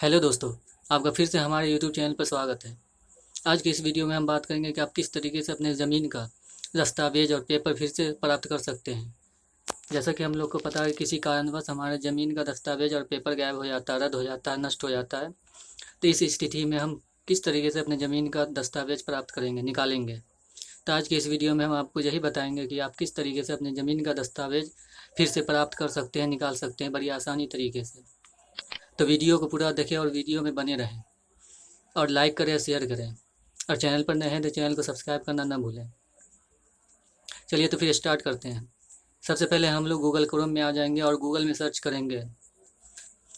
Hello दोस्तों, आपका फिर से हमारे यूट्यूब चैनल पर स्वागत है। आज की इस वीडियो में हम बात करेंगे कि आप किस तरीके से अपने ज़मीन का दस्तावेज और पेपर फिर से प्राप्त कर सकते हैं। जैसा कि हम लोग को पता है कि किसी कारणवश हमारे ज़मीन का दस्तावेज और पेपर गायब हो जाता है, रद्द हो जाता है, नष्ट हो जाता है। तो इस स्थिति में हम किस तरीके से अपने ज़मीन का दस्तावेज प्राप्त करेंगे, निकालेंगे। तो आज की इस वीडियो में हम आपको यही बताएंगे कि आप किस तरीके से अपने ज़मीन का दस्तावेज फिर से प्राप्त कर सकते हैं, निकाल सकते हैं बड़ी आसानी तरीके से। तो वीडियो को पूरा देखें और वीडियो में बने रहें और लाइक करें, शेयर करें। और चैनल पर नए हैं तो चैनल को सब्सक्राइब करना ना भूलें। चलिए तो फिर स्टार्ट करते हैं। सबसे पहले हम लोग गूगल क्रोम में आ जाएंगे और गूगल में सर्च करेंगे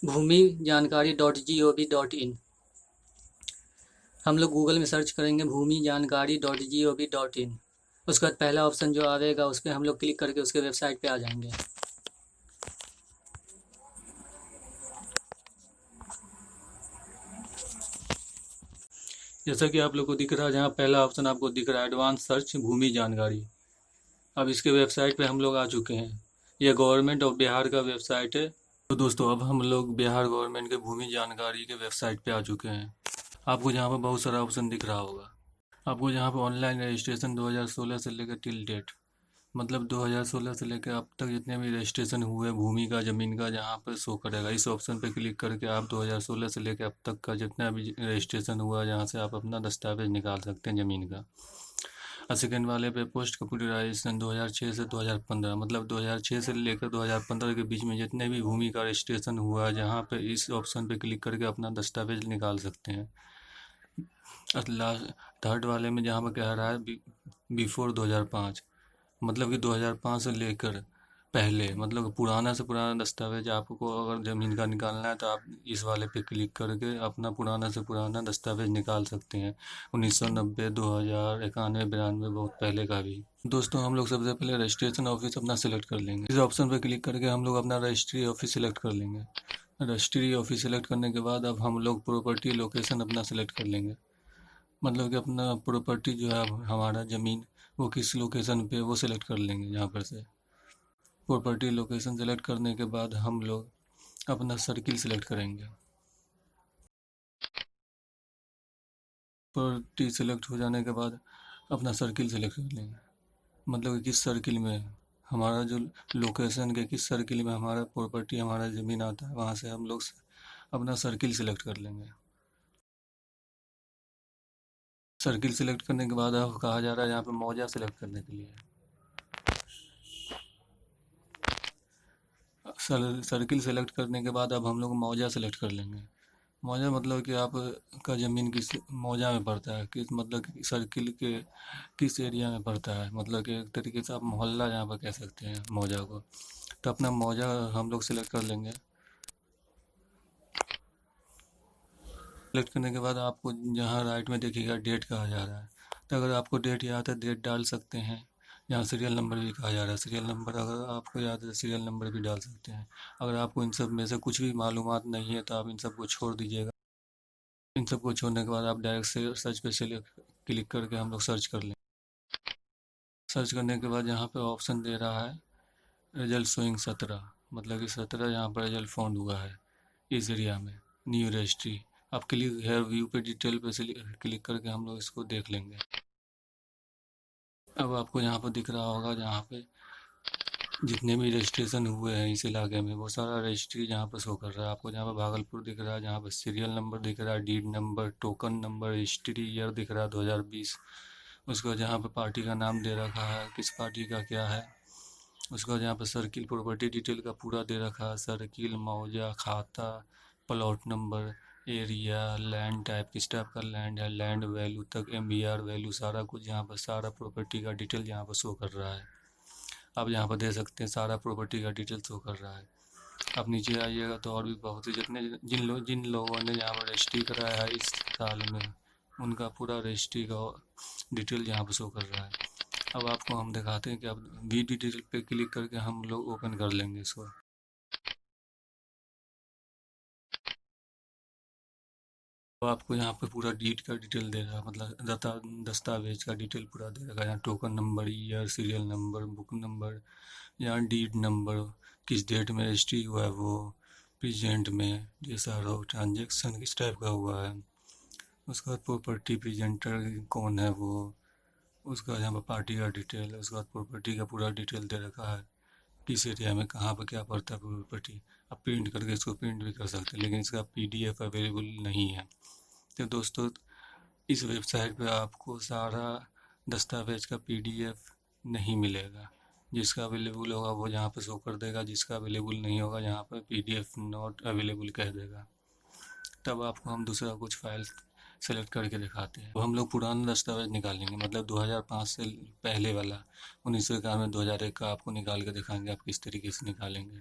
भूमि जानकारी .gov.in। हम लोग गूगल में सर्च करेंगे भूमि जानकारी .gov.in। उसके बाद पहला ऑप्शन जो आएगा उस पर हम लोग क्लिक करके उसके वेबसाइट पे आ जाएंगे। जैसा कि आप लोग को दिख रहा है, जहाँ पहला ऑप्शन आपको दिख रहा है एडवांस सर्च भूमि जानकारी। अब इसके वेबसाइट पे हम लोग आ चुके हैं। यह गवर्नमेंट ऑफ बिहार का वेबसाइट है। तो दोस्तों, अब हम लोग बिहार गवर्नमेंट के भूमि जानकारी के वेबसाइट पे आ चुके हैं। आपको जहाँ पर बहुत सारा ऑप्शन दिख रहा होगा। आपको जहाँ पर ऑनलाइन रजिस्ट्रेशन 2016 से लेकर टिल डेट, मतलब 2016 से लेकर अब तक जितने भी रजिस्ट्रेशन हुए भूमि का, ज़मीन का, जहाँ पर शो करेगा, इस ऑप्शन पर क्लिक करके आप 2016 से लेकर अब तक का जितना भी रजिस्ट्रेशन हुआ जहाँ से आप अपना दस्तावेज निकाल सकते हैं ज़मीन का। और सेकेंड वाले पे पोस्ट कंप्यूटराइजेशन 2006 से 2015, मतलब 2006 से लेकर 2015 के बीच में जितने भी भूमि का रजिस्ट्रेशन हुआ जहाँ पे इस ऑप्शन पे क्लिक करके अपना दस्तावेज निकाल सकते हैं। और लास्ट थर्ड वाले में जहाँ पर कह रहा है बिफोर 2005, मतलब कि 2005 से लेकर पहले, मतलब पुराना से पुराना दस्तावेज आपको अगर ज़मीन का निकालना है तो आप इस वाले पे क्लिक करके अपना पुराना से पुराना दस्तावेज निकाल सकते हैं। 1990, 2000, 91, 92, बहुत पहले का भी। दोस्तों, हम लोग सबसे पहले रजिस्ट्रेशन ऑफिस अपना सेलेक्ट कर लेंगे। इस ऑप्शन पे क्लिक करके हम लोग अपना रजिस्ट्री ऑफिस सेलेक्ट कर लेंगे। रजिस्ट्री ऑफिस सेलेक्ट करने के बाद अब हम लोग प्रॉपर्टी लोकेशन अपना सेलेक्ट कर लेंगे। मतलब कि अपना प्रॉपर्टी जो है हमारा ज़मीन, वो किस लोकेशन पे, वो सिलेक्ट कर लेंगे। यहाँ पर से प्रॉपर्टी लोकेशन सेलेक्ट करने के बाद हम लोग अपना सर्किल सेलेक्ट करेंगे। प्रॉपर्टी सेलेक्ट हो जाने के बाद अपना सर्किल सेलेक्ट कर लेंगे, मतलब कि किस सर्किल में हमारा जो लोकेशन के किस सर्किल में हमारा प्रॉपर्टी, हमारा ज़मीन आता है, वहाँ से हम लोग अपना सर्किल सेलेक्ट कर लेंगे। सर्किल सेलेक्ट करने के बाद अब कहा जा रहा है यहाँ पे मौजा सेलेक्ट करने के लिए। सर्किल सेलेक्ट करने के बाद अब हम लोग मौजा सेलेक्ट कर लेंगे। मौजा मतलब कि आप का ज़मीन किस मौजा में पड़ता है, किस मतलब कि सर्किल के किस एरिया में पड़ता है, मतलब कि एक तरीके से आप मोहल्ला यहाँ पर कह सकते हैं मौजा को। तो अपना मौजा हम लोग सेलेक्ट कर लेंगे। सेलेक्ट करने के बाद आपको जहाँ राइट में देखिएगा डेट कहा जा रहा है, तो अगर आपको डेट याद है डेट डाल सकते हैं। यहाँ सीरियल नंबर भी कहा जा रहा है, सीरियल नंबर अगर आपको याद है सीरियल नंबर भी डाल सकते हैं। अगर आपको इन सब में से कुछ भी मालूमात नहीं है तो आप इन सबको छोड़ दीजिएगा। इन सबको छोड़ने के बाद आप डायरेक्ट से सर्च पे सेलेक्ट क्लिक करके हम लोग सर्च कर लें। सर्च करने के बाद यहाँ पे ऑप्शन दे रहा है रिजल्ट शोइंग 17, मतलब कि 17 यहाँ पर रिजल्ट फाउंड हुआ है इस एरिया में, न्यू रजिस्ट्री। आप क्लिक हेयर व्यू पे डिटेल पे से क्लिक करके हम लोग इसको देख लेंगे। अब आपको यहाँ पर दिख रहा होगा जहाँ पे जितने भी रजिस्ट्रेशन हुए हैं इस इलाके में वो सारा रजिस्ट्री जहाँ पर शो कर रहा है। आपको जहाँ पर भागलपुर दिख रहा है, जहाँ पर सीरियल नंबर दिख रहा है, deed number, token number, registry year दिख रहा है 2020। उसका जहाँ पर पार्टी का नाम दे रखा है, किस पार्टी का क्या है। उसका जहाँ पर सर्किल प्रॉपर्टी डिटेल का पूरा दे रखा है, सर्किल, मौजा, खाता, plot number, area, land type, किस टाइप का लैंड है, लैंड वैल्यू तक, एमबीआर वैल्यू, सारा कुछ यहाँ पर सारा प्रॉपर्टी का डिटेल यहाँ पर शो कर रहा है। आप यहाँ पर दे सकते हैं सारा प्रॉपर्टी का डिटेल शो कर रहा है। आप नीचे आइएगा तो और भी बहुत ही जितने जिन लोगों ने यहाँ पर रजिस्ट्री कराया है इस साल में, उनका पूरा रजिस्ट्री का डिटेल यहाँ पर शो कर रहा है। अब आपको हम दिखाते हैं कि अब वी डिटेल पे क्लिक करके हम लोग ओपन कर लेंगे इसको। तो आपको यहाँ पे पूरा डीड का डिटेल दे रहा है, मतलब दस्तावेज का डिटेल पूरा दे रखा है। यहाँ token number, year, serial number, book number, यहाँ डीड नंबर, किस डेट में रजिस्ट्री हुआ है वो, प्रेजेंट में ये सारा ट्रांजेक्शन किस टाइप का हुआ है, उसके बाद प्रॉपर्टी प्रेजेंटर कौन है वो, उसका यहाँ पर पार्टी का डिटेल, उसके बाद प्रॉपर्टी का पूरा डिटेल दे रखा है, किस एरिया में कहाँ पर क्या पड़ता है प्रॉपर्टी। आप प्रिंट करके इसको प्रिंट भी कर सकते हैं, लेकिन इसका PDF अवेलेबल नहीं है। तो दोस्तों इस वेबसाइट पे आपको सारा दस्तावेज का PDF नहीं मिलेगा। जिसका अवेलेबल होगा वो यहाँ पर शो कर देगा, जिसका अवेलेबल नहीं होगा यहाँ पर PDF नॉट अवेलेबल कह देगा। तब आपको हम दूसरा कुछ फाइल सेलेक्ट करके दिखाते हैं। तो हम लोग पुराना दस्तावेज निकालेंगे, मतलब 2005 से पहले वाला 1991 2001 का आपको निकाल के दिखाएंगे आप किस तरीके से निकालेंगे।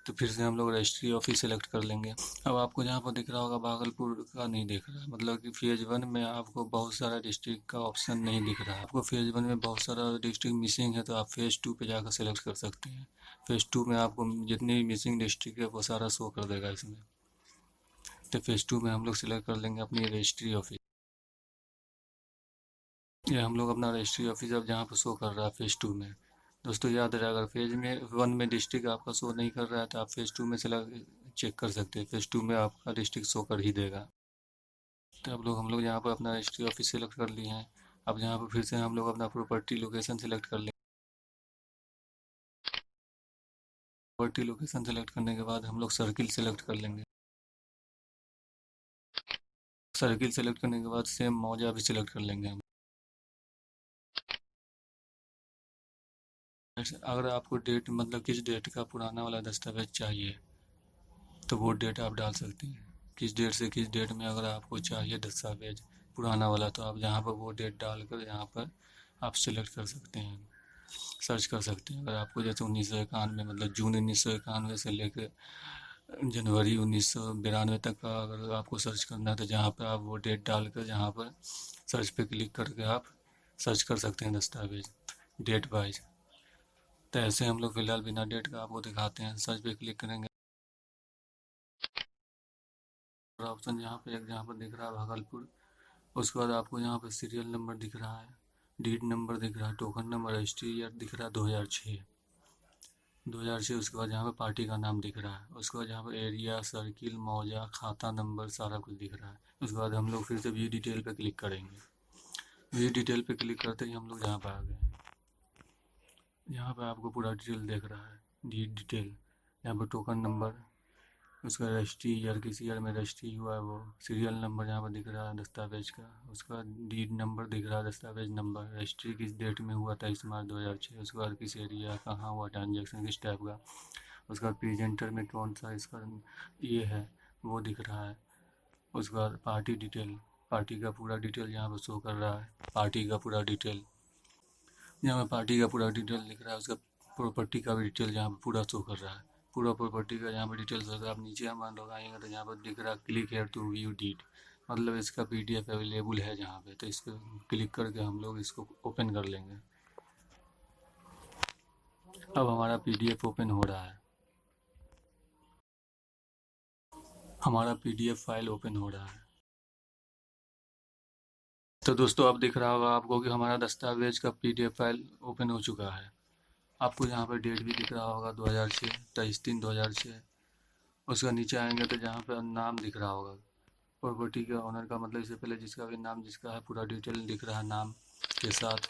तो फिर से हम लोग रजिस्ट्री ऑफिस सेलेक्ट कर लेंगे। अब आपको जहाँ पर दिख रहा होगा भागलपुर का नहीं दिख रहा है, मतलब कि फेज 1 में आपको बहुत सारा डिस्ट्रिक्ट का ऑप्शन नहीं दिख रहा है। आपको फेज 1 में बहुत सारा डिस्ट्रिक्ट मिसिंग है, तो आप फेज 2 पे जाकर सेलेक्ट कर सकते हैं। फेज 2 में आपको जितने भी मिसिंग डिस्ट्रिक्ट है वो सारा शो कर देगा इसमें। तो फेज 2 में हम लोग सिलेक्ट कर लेंगे अपनी रजिस्ट्री ऑफिस। ये हम लोग अपना रजिस्ट्री ऑफिस अब जहाँ पर शो कर रहा है फेज 2 में। दोस्तों याद रहे, अगर फेज में 1 में डिस्ट्रिक्ट आपका शो नहीं कर रहा है तो आप फेज 2 में चेक कर सकते हैं, फेज 2 में आपका डिस्ट्रिक्ट शो कर ही देगा। तो अब लोग हम लोग यहाँ पर अपना रजिस्ट्री ऑफिस सेलेक्ट कर लिए हैं। अब यहाँ पर फिर से हम लोग अपना प्रॉपर्टी लोकेशन सेलेक्ट कर लेंगे। प्रॉपर्टी लोकेशन सेलेक्ट करने के बाद हम लोग सर्किल सेलेक्ट कर लेंगे। सर्किल सेलेक्ट करने के बाद सेम मौजा भी सिलेक्ट कर लेंगे हम। अगर आपको डेट, मतलब किस डेट का पुराना वाला दस्तावेज चाहिए तो वो डेट आप डाल सकते हैं। किस डेट से किस डेट में अगर आपको चाहिए दस्तावेज पुराना वाला, तो आप यहाँ पर वो डेट डालकर यहाँ पर आप सिलेक्ट कर सकते हैं, सर्च कर सकते हैं। अगर आपको जैसे 1991 मतलब जून 1991 से लेकर जनवरी 1992 तक का अगर आपको सर्च करना है, तो जहाँ पर आप वो डेट डालकर यहाँ पर सर्च पे क्लिक करके आप सर्च कर सकते हैं दस्तावेज डेट वाइज। तो ऐसे हम लोग फ़िलहाल बिना डेट का आपको दिखाते हैं। सर्च पे क्लिक करेंगे, ऑप्शन जहाँ पर दिख रहा है भागलपुर, उसके बाद आपको यहाँ पर सीरियल नंबर दिख रहा है, डीड नंबर दिख रहा है, टोकन नंबर, रजिस्ट्री ईयर दिख रहा है 2006। उसके बाद यहाँ पर पार्टी का नाम दिख रहा है, उसके बाद यहाँ पर एरिया, सर्किल, मौजा, खाता नंबर सारा कुछ दिख रहा है। उसके बाद हम लोग फिर से व्यू डिटेल पे क्लिक करेंगे। व्यू डिटेल पे क्लिक करते ही हम लोग यहाँ पर आ गए हैं। यहाँ पर आपको पूरा डिटेल दिख रहा है, डीड डिटेल, यहाँ पर टोकन नंबर, उसका रजिस्ट्री ईयर, किस ईयर में रजिस्ट्री हुआ है वो, सीरियल नंबर यहाँ पर दिख रहा है दस्तावेज का, उसका डीड नंबर दिख रहा है, दस्तावेज नंबर, रजिस्ट्री किस डेट में हुआ था 23 मार्च 2006, उसके बाद किस एरिया कहाँ हुआ ट्रांजेक्शन किस टाइप का, उसके बाद प्रेजेंटर में कौन सा इसका ये है वो दिख रहा है। उसके बाद पार्टी डिटेल, पार्टी का पूरा डिटेल यहाँ पर शो कर रहा है, पार्टी का पूरा डिटेल, यहाँ पर पार्टी का पूरा डिटेल दिख रहा है। उसका प्रॉपर्टी का भी डिटेल यहाँ पर पूरा शो कर रहा है, पूरा प्रॉपर्टी का यहाँ पर डिटेल्स होगा। आप नीचे हम लोग आएंगे तो यहाँ पर दिख रहा है click here to view deed, मतलब इसका PDF अवेलेबल है जहाँ पे, तो इस पर क्लिक करके हम लोग इसको ओपन कर लेंगे। अब हमारा PDF ओपन हो रहा है, हमारा PDF फाइल ओपन हो रहा है। तो दोस्तों अब दिख रहा होगा आपको कि हमारा दस्तावेज का PDF फाइल ओपन हो चुका है। आपको यहाँ पर डेट भी दिख रहा होगा 2006, 23/3/2006। उसका नीचे आएंगे तो जहाँ पर नाम दिख रहा होगा प्रॉपर्टी के ओनर का, मतलब इससे पहले जिसका भी नाम जिसका है पूरा डिटेल दिख रहा है नाम के साथ।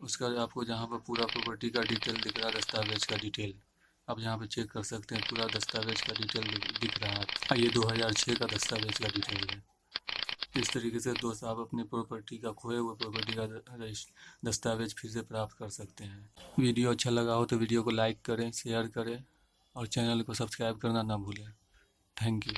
उसका आपको जहाँ पर पूरा प्रॉपर्टी का डिटेल दिख रहा है, दस्तावेज का डिटेल, आप यहाँ पे चेक कर सकते हैं, पूरा दस्तावेज का डिटेल दिख रहा है। ये 2006 का दस्तावेज का डिटेल है। इस तरीके से दोस्त आप अपनी प्रॉपर्टी का, खोए हुए प्रॉपर्टी का दस्तावेज फिर से प्राप्त कर सकते हैं। वीडियो अच्छा लगा हो तो वीडियो को लाइक करें, शेयर करें और चैनल को सब्सक्राइब करना ना भूलें। Thank you.